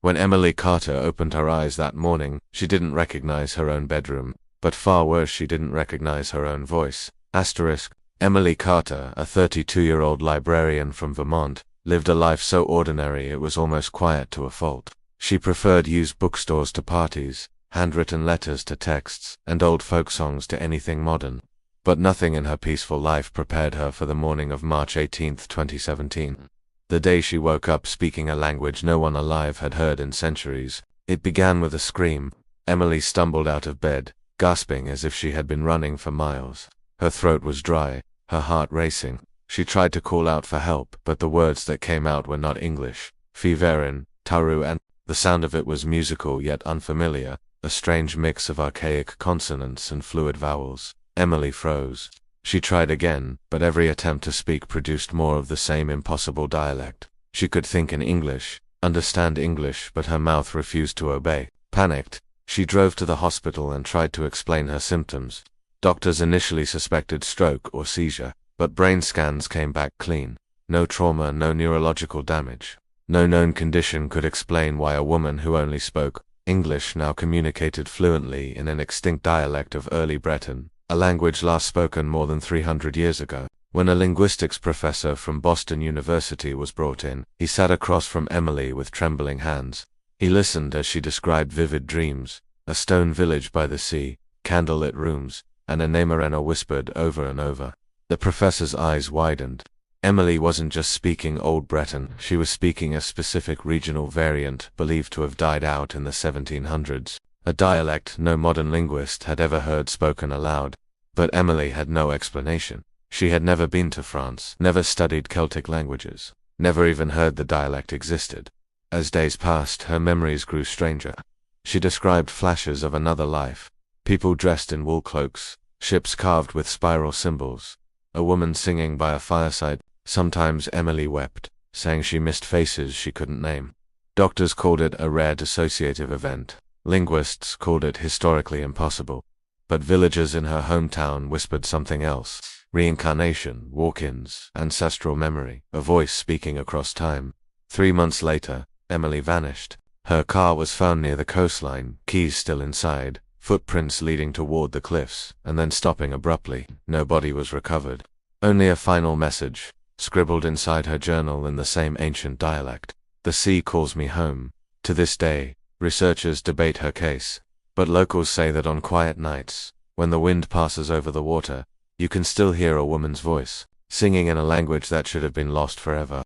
When Emily Carter opened her eyes that morning, she didn't recognize her own bedroom, but far worse, she didn't recognize her own voice. Emily Carter, a 32-year-old librarian from Vermont, lived a life so ordinary it was almost quiet to a fault. She preferred used bookstores to parties, handwritten letters to texts, and old folk songs to anything modern. But nothing in her peaceful life prepared her for the morning of March 18, 2017. The day she woke up speaking a language no one alive had heard in centuries. It began with a scream. Emily stumbled out of bed, gasping as if she had been running for miles. Her throat was dry, her heart racing. She tried to call out for help, but the words that came out were not English. Fiverin, Taru, and the sound of it was musical yet unfamiliar, a strange mix of archaic consonants and fluid vowels. Emily froze. She tried again, but every attempt to speak produced more of the same impossible dialect. She could think in English, understand English, but her mouth refused to obey. Panicked, she drove to the hospital and tried to explain her symptoms. Doctors initially suspected stroke or seizure, but brain scans came back clean. No trauma, no neurological damage. No known condition could explain why a woman who only spoke English now communicated fluently in an extinct dialect of early Breton, a language last spoken more than 300 years ago. When a linguistics professor from Boston University was brought in, he sat across from Emily with trembling hands. He listened as she described vivid dreams, a stone village by the sea, candlelit rooms, and a Namarena whispered over and over. The professor's eyes widened. Emily wasn't just speaking Old Breton, she was speaking a specific regional variant believed to have died out in the 1700s, a dialect no modern linguist had ever heard spoken aloud. But Emily had no explanation. She had never been to France, never studied Celtic languages, never even heard the dialect existed. As days passed, her memories grew stranger. She described flashes of another life, people dressed in wool cloaks, ships carved with spiral symbols, a woman singing by a fireside. Sometimes Emily wept, saying she missed faces she couldn't name. Doctors called it a rare dissociative event. Linguists called it historically impossible. But villagers in her hometown whispered something else. Reincarnation, walk-ins, ancestral memory, a voice speaking across time. 3 months later, Emily vanished. Her car was found near the coastline, keys still inside, footprints leading toward the cliffs, and then stopping abruptly. No body was recovered. Only a final message, scribbled inside her journal in the same ancient dialect. The sea calls me home. To this day, researchers debate her case, but locals say that on quiet nights, when the wind passes over the water, you can still hear a woman's voice, singing in a language that should have been lost forever.